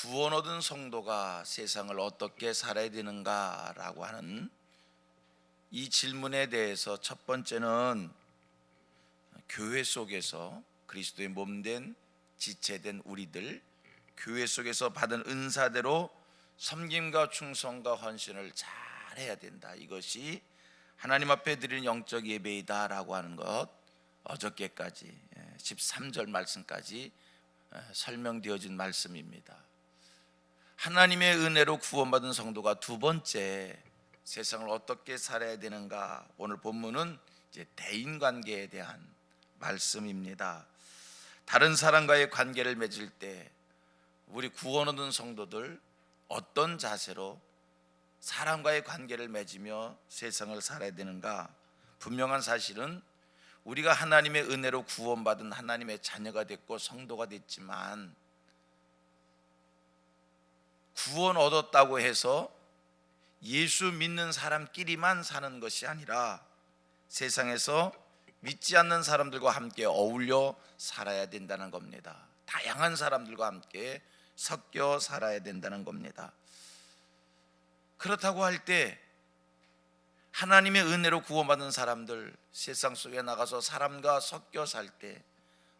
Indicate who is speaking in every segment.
Speaker 1: 구원 얻은 성도가 세상을 어떻게 살아야 되는가라고 하는 이 질문에 대해서 첫 번째는 교회 속에서 그리스도의 몸된 지체된 우리들, 교회 속에서 받은 은사대로 섬김과 충성과 헌신을 잘해야 된다. 이것이 하나님 앞에 드리는 영적 예배이다라고 하는 것, 어저께까지 13절 말씀까지 설명되어진 말씀입니다. 하나님의 은혜로 구원받은 성도가 두 번째 세상을 어떻게 살아야 되는가, 오늘 본문은 이제 대인관계에 대한 말씀입니다. 다른 사람과의 관계를 맺을 때 우리 구원 얻은 성도들 어떤 자세로 사람과의 관계를 맺으며 세상을 살아야 되는가? 분명한 사실은 우리가 하나님의 은혜로 구원받은 하나님의 자녀가 됐고 성도가 됐지만, 구원 얻었다고 해서 예수 믿는 사람끼리만 사는 것이 아니라 세상에서 믿지 않는 사람들과 함께 어울려 살아야 된다는 겁니다. 다양한 사람들과 함께 섞여 살아야 된다는 겁니다. 그렇다고 할 때 하나님의 은혜로 구원받은 사람들, 세상 속에 나가서 사람과 섞여 살 때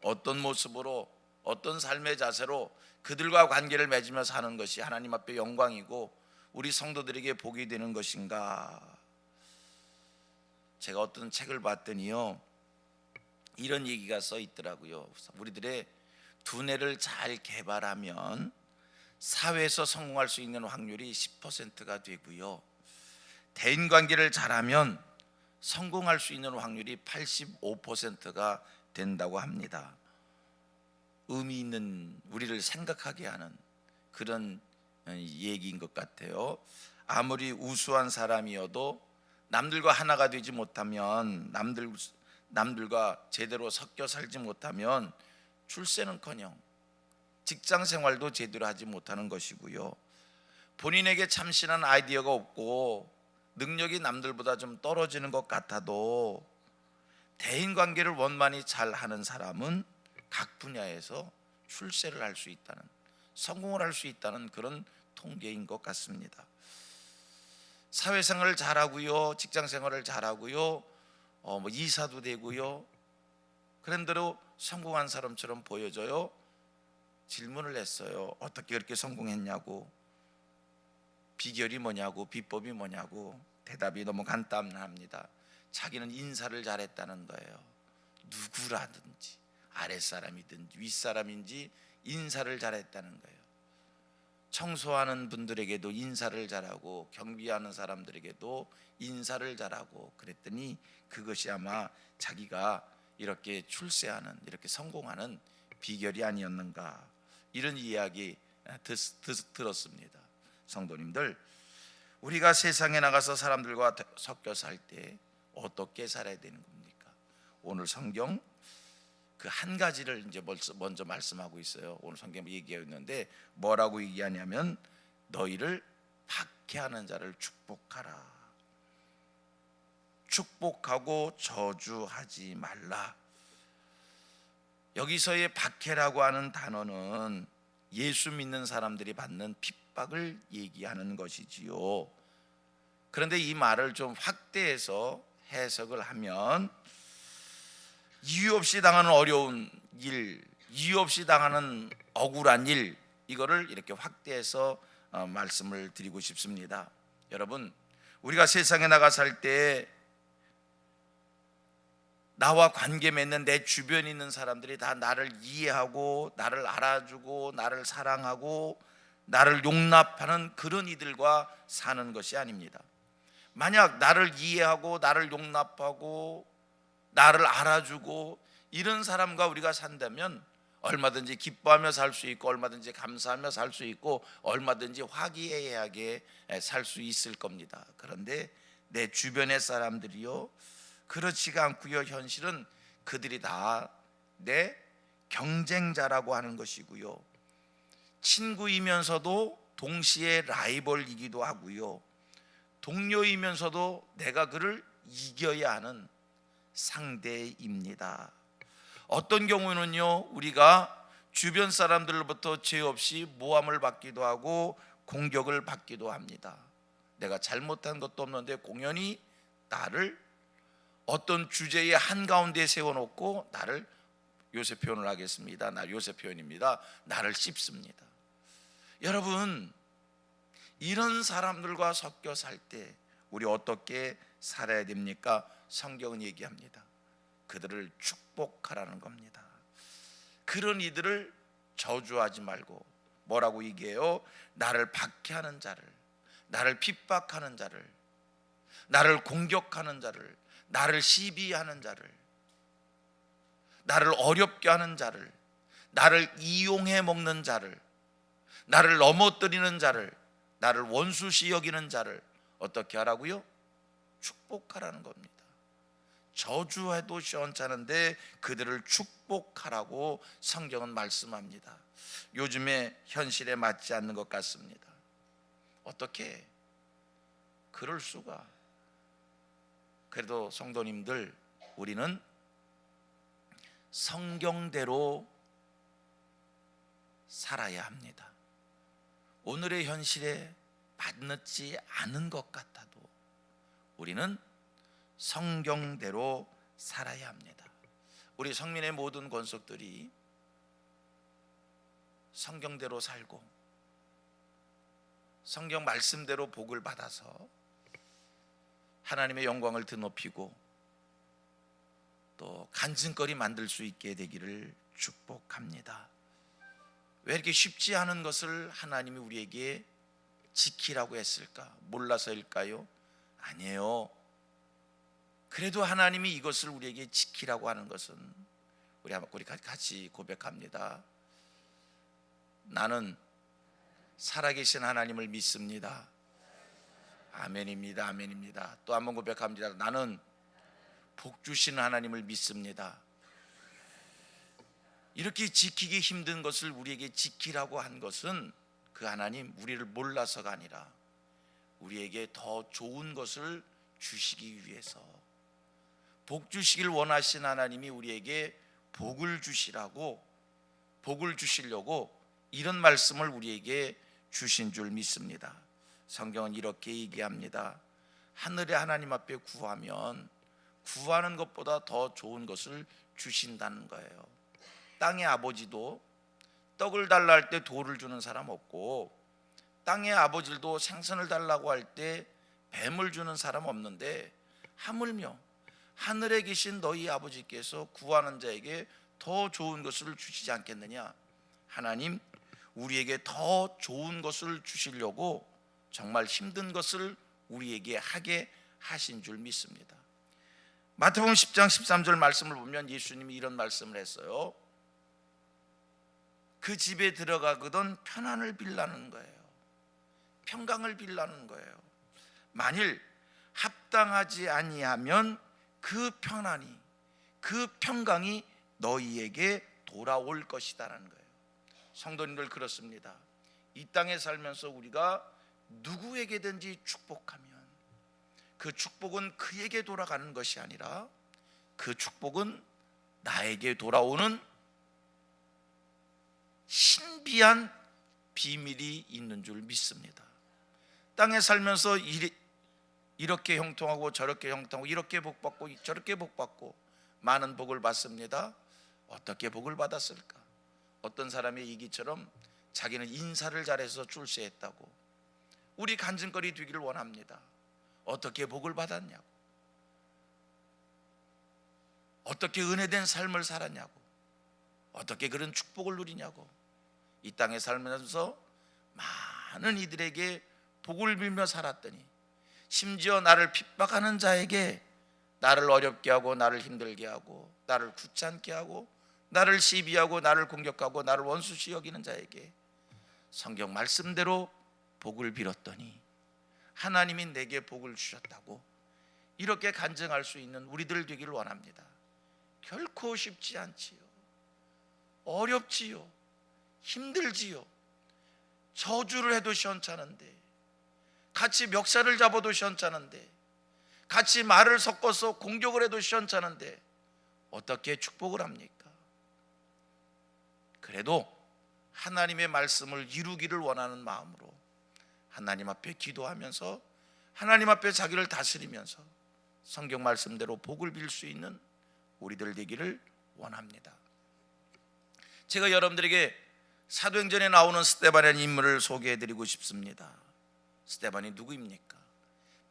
Speaker 1: 어떤 모습으로, 어떤 삶의 자세로 그들과 관계를 맺으며 사는 것이 하나님 앞에 영광이고 우리 성도들에게 복이 되는 것인가? 제가 어떤 책을 봤더니요, 이런 얘기가 써 있더라고요. 우리들의 두뇌를 잘 개발하면 사회에서 성공할 수 있는 확률이 10%가 되고요, 대인관계를 잘하면 성공할 수 있는 확률이 85%가 된다고 합니다. 의미 있는, 우리를 생각하게 하는 그런 얘기인 것 같아요. 아무리 우수한 사람이어도 남들과 하나가 되지 못하면, 남들과 제대로 섞여 살지 못하면 출세는커녕 직장 생활도 제대로 하지 못하는 것이고요, 본인에게 참신한 아이디어가 없고 능력이 남들보다 좀 떨어지는 것 같아도 대인관계를 원만히 잘 하는 사람은 각 분야에서 출세를 할 수 있다는, 성공을 할 수 있다는 그런 통계인 것 같습니다. 사회생활을 잘하고요, 직장생활을 잘하고요, 이사도 되고요, 그런대로 성공한 사람처럼 보여져요. 질문을 했어요. 어떻게 그렇게 성공했냐고, 비결이 뭐냐고, 비법이 뭐냐고. 대답이 너무 간단합니다. 자기는 인사를 잘했다는 거예요. 누구라든지, 아랫사람이든지 윗사람인지 인사를 잘했다는 거예요. 청소하는 분들에게도 인사를 잘하고 경비하는 사람들에게도 인사를 잘하고, 그랬더니 그것이 아마 자기가 이렇게 출세하는, 이렇게 성공하는 비결이 아니었는가, 이런 이야기 들었습니다. 성도님들, 우리가 세상에 나가서 사람들과 섞여 살 때 어떻게 살아야 되는 겁니까? 오늘 성경 그 한 가지를 이제 먼저 말씀하고 있어요. 오늘 성경 얘기하고 있는데 뭐라고 얘기하냐면, 너희를 박해하는 자를 축복하라. 축복하고 저주하지 말라. 여기서의 박해라고 하는 단어는 예수 믿는 사람들이 받는 핍박을 얘기하는 것이지요. 그런데 이 말을 좀 확대해서 해석을 하면, 이유 없이 당하는 어려운 일, 이유 없이 당하는 억울한 일, 이거를 이렇게 확대해서 말씀을 드리고 싶습니다. 여러분, 우리가 세상에 나가 살 때 나와 관계 맺는 내 주변에 있는 사람들이 다 나를 이해하고 나를 알아주고 나를 사랑하고 나를 용납하는 그런 이들과 사는 것이 아닙니다. 만약 나를 이해하고 나를 용납하고 나를 알아주고 이런 사람과 우리가 산다면 얼마든지 기뻐하며 살 수 있고, 얼마든지 감사하며 살 수 있고, 얼마든지 화기애애하게 살 수 있을 겁니다. 그런데 내 주변의 사람들이요, 그렇지가 않고요, 현실은 그들이 다 내 경쟁자라고 하는 것이고요, 친구이면서도 동시에 라이벌이기도 하고요, 동료이면서도 내가 그를 이겨야 하는 상대입니다. 어떤 경우는요, 우리가 주변 사람들로부터 죄 없이 모함을 받기도 하고 공격을 받기도 합니다. 내가 잘못한 것도 없는데 공연히 나를 어떤 주제의 한가운데 세워놓고 나를, 요새 표현을 하겠습니다. 요새 표현입니다. 나를 씹습니다. 여러분, 이런 사람들과 섞여 살 때 우리 어떻게 살아야 됩니까? 성경은 얘기합니다. 그들을 축복하라는 겁니다. 그런 이들을 저주하지 말고 뭐라고 얘기해요? 나를 박해하는 자를, 나를 핍박하는 자를, 나를 공격하는 자를, 나를 시비하는 자를, 나를 어렵게 하는 자를, 나를 이용해 먹는 자를, 나를 넘어뜨리는 자를, 나를 원수시 여기는 자를 어떻게 하라고요? 축복하라는 겁니다. 저주해도 시원찮은데 그들을 축복하라고 성경은 말씀합니다. 요즘에 현실에 맞지 않는 것 같습니다. 어떻게 그럴 수가? 그래도 성도님들, 우리는 성경대로 살아야 합니다. 오늘의 현실에 맞지 않은 것 같아도 우리는 성경대로 살아야 합니다. 우리 성민의 모든 권속들이 성경대로 살고 성경 말씀대로 복을 받아서 하나님의 영광을 드높이고 또 간증거리 만들 수 있게 되기를 축복합니다. 왜 이렇게 쉽지 않은 것을 하나님이 우리에게 지키라고 했을까? 몰라서일까요? 아니에요. 그래도 하나님이 이것을 우리에게 지키라고 하는 것은 우리 같이 고백합니다. 나는 살아계신 하나님을 믿습니다. 아멘입니다. 아멘입니다. 또 한 번 고백합니다. 나는 복 주시는 하나님을 믿습니다. 이렇게 지키기 힘든 것을 우리에게 지키라고 한 것은 그 하나님, 우리를 몰라서가 아니라 우리에게 더 좋은 것을 주시기 위해서, 복 주시길 원하신 하나님이 우리에게 복을 주시라고, 복을 주시려고 이런 말씀을 우리에게 주신 줄 믿습니다. 성경은 이렇게 얘기합니다. 하늘의 하나님 앞에 구하면 구하는 것보다 더 좋은 것을 주신다는 거예요. 땅의 아버지도 떡을 달라 할 때 돌을 주는 사람 없고, 땅의 아버지도 생선을 달라고 할 때 뱀을 주는 사람 없는데, 하물며 하늘에 계신 너희 아버지께서 구하는 자에게 더 좋은 것을 주시지 않겠느냐. 하나님, 우리에게 더 좋은 것을 주시려고 정말 힘든 것을 우리에게 하게 하신 줄 믿습니다. 마태복음 10장 13절 말씀을 보면 예수님이 이런 말씀을 했어요. 그 집에 들어가거든 편안을 빌라는 거예요. 평강을 빌라는 거예요. 만일 합당하지 아니하면 그 편안이, 그 평강이 너희에게 돌아올 것이다라는 거예요. 성도님들, 그렇습니다. 이 땅에 살면서 우리가 누구에게든지 축복하면 그 축복은 그에게 돌아가는 것이 아니라 그 축복은 나에게 돌아오는 신비한 비밀이 있는 줄 믿습니다. 땅에 살면서 이렇게 형통하고 저렇게 형통하고, 이렇게 복받고 저렇게 복받고 많은 복을 받습니다. 어떻게 복을 받았을까? 어떤 사람의 얘기처럼 자기는 인사를 잘해서 출세했다고. 우리 간증거리 되기를 원합니다. 어떻게 복을 받았냐고, 어떻게 은혜된 삶을 살았냐고, 어떻게 그런 축복을 누리냐고. 이 땅에 살면서 많은 이들에게 복을 빌며 살았더니, 심지어 나를 핍박하는 자에게 나를 어렵게 하고 나를 힘들게 하고 나를 귀찮게 하고 나를 시비하고 나를 공격하고 나를 원수시 여기는 자에게 성경 말씀대로 복을 빌었더니 하나님이 내게 복을 주셨다고 이렇게 간증할 수 있는 우리들 되기를 원합니다. 결코 쉽지 않지요. 어렵지요. 힘들지요. 저주를 해도 시원찮은데, 같이 멱살을 잡아도 시원찮은데, 같이 말을 섞어서 공격을 해도 시원찮은데 어떻게 축복을 합니까? 그래도 하나님의 말씀을 이루기를 원하는 마음으로 하나님 앞에 기도하면서 하나님 앞에 자기를 다스리면서 성경 말씀대로 복을 빌 수 있는 우리들 되기를 원합니다. 제가 여러분들에게 사도행전에 나오는 스데반의 인물을 소개해드리고 싶습니다. 스데반이 누구입니까?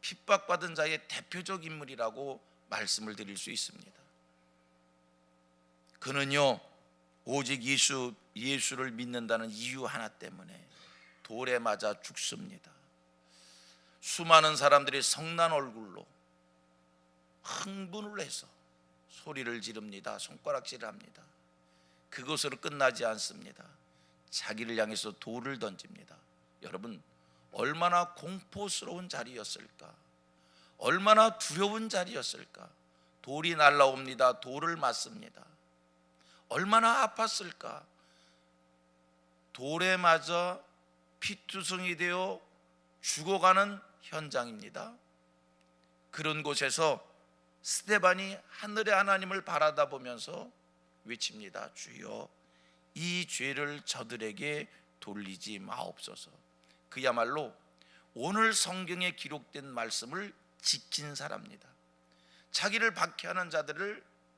Speaker 1: 핍박받은 자의 대표적 인물이라고 말씀을 드릴 수 있습니다. 그는요, 오직 예수를 믿는다는 이유 하나 때문에 돌에 맞아 죽습니다. 수많은 사람들이 성난 얼굴로 흥분을 해서 소리를 지릅니다. 손가락질을 합니다. 그것으로 끝나지 않습니다. 자기를 향해서 돌을 던집니다. 여러분, 얼마나 공포스러운 자리였을까? 얼마나 두려운 자리였을까? 돌이 날라옵니다. 돌을 맞습니다. 얼마나 아팠을까? 돌에 맞아 피투성이 되어 죽어가는 현장입니다. 그런 곳에서 스데반이 하늘의 하나님을 바라다보면서 외칩니다. 주여, 이 죄를 저들에게 돌리지 마옵소서. 그야말로 오늘 성경에 기록된 말씀을 지킨 사람입니다. 자기를 박해하는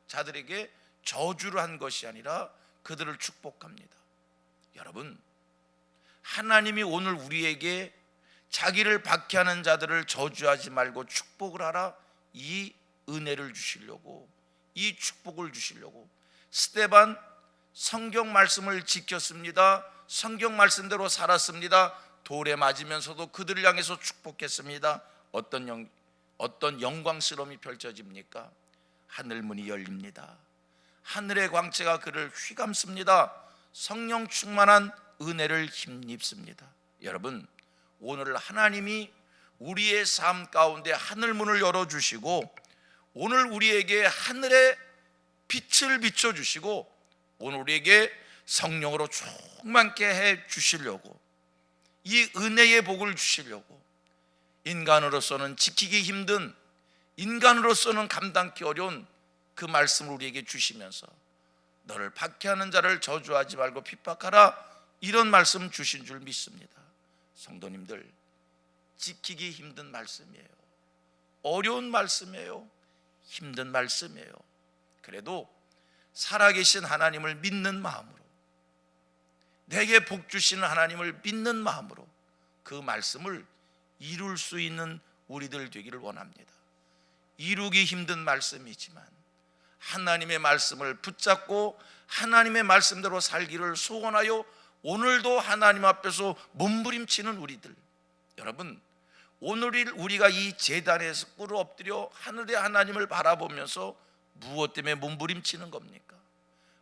Speaker 1: 자들에게 저주를 한 것이 아니라 그들을 축복합니다. 여러분, 하나님이 오늘 우리에게 자기를 박해하는 자들을 저주하지 말고 축복을 하라, 이 은혜를 주시려고, 이 축복을 주시려고 스데반 성경 말씀을 지켰습니다. 성경 말씀대로 살았습니다. 돌에 맞으면서도 그들을 향해서 축복했습니다. 어떤 영광스러움이 펼쳐집니까? 하늘문이 열립니다. 하늘의 광채가 그를 휘감습니다. 성령 충만한 은혜를 힘입습니다. 여러분, 오늘 하나님이 우리의 삶 가운데 하늘문을 열어주시고 오늘 우리에게 하늘의 빛을 비춰주시고 오늘 우리에게 성령으로 충만케 해주시려고, 이 은혜의 복을 주시려고, 인간으로서는 지키기 힘든, 인간으로서는 감당하기 어려운 그 말씀을 우리에게 주시면서 너를 박해하는 자를 저주하지 말고 핍박하라, 이런 말씀 주신 줄 믿습니다. 성도님들, 지키기 힘든 말씀이에요. 어려운 말씀이에요. 힘든 말씀이에요. 그래도 살아계신 하나님을 믿는 마음으로, 내게 복 주시는 하나님을 믿는 마음으로 그 말씀을 이룰 수 있는 우리들 되기를 원합니다. 이루기 힘든 말씀이지만 하나님의 말씀을 붙잡고 하나님의 말씀대로 살기를 소원하여 오늘도 하나님 앞에서 몸부림치는 우리들, 여러분, 오늘 우리가 이 제단에서 꿇어 엎드려 하늘의 하나님을 바라보면서 무엇 때문에 몸부림치는 겁니까?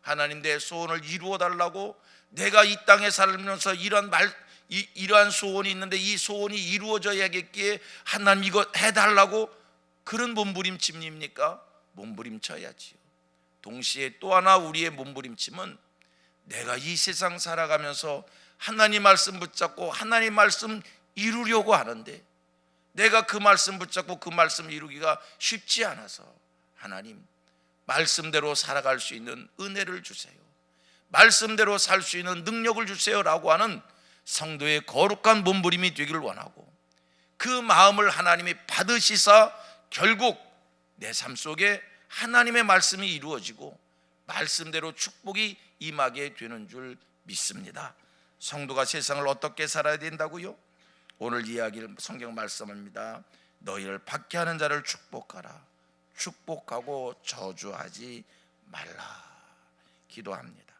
Speaker 1: 하나님, 내 소원을 이루어 달라고, 내가 이 땅에 살면서 이러한 소원이 있는데 이 소원이 이루어져야겠기에 하나님 이거 해달라고, 그런 몸부림침입니까? 몸부림쳐야지요. 동시에 또 하나 우리의 몸부림침은, 내가 이 세상 살아가면서 하나님 말씀 붙잡고 하나님 말씀 이루려고 하는데 내가 그 말씀 붙잡고 그 말씀 이루기가 쉽지 않아서, 하나님, 말씀대로 살아갈 수 있는 은혜를 주세요, 말씀대로 살 수 있는 능력을 주세요라고 하는 성도의 거룩한 몸부림이 되기를 원하고, 그 마음을 하나님이 받으시사 결국 내 삶 속에 하나님의 말씀이 이루어지고 말씀대로 축복이 임하게 되는 줄 믿습니다. 성도가 세상을 어떻게 살아야 된다고요? 오늘 이야기를 성경 말씀입니다. 너희를 박해하는 자를 축복하라, 축복하고 저주하지 말라. 기도합니다.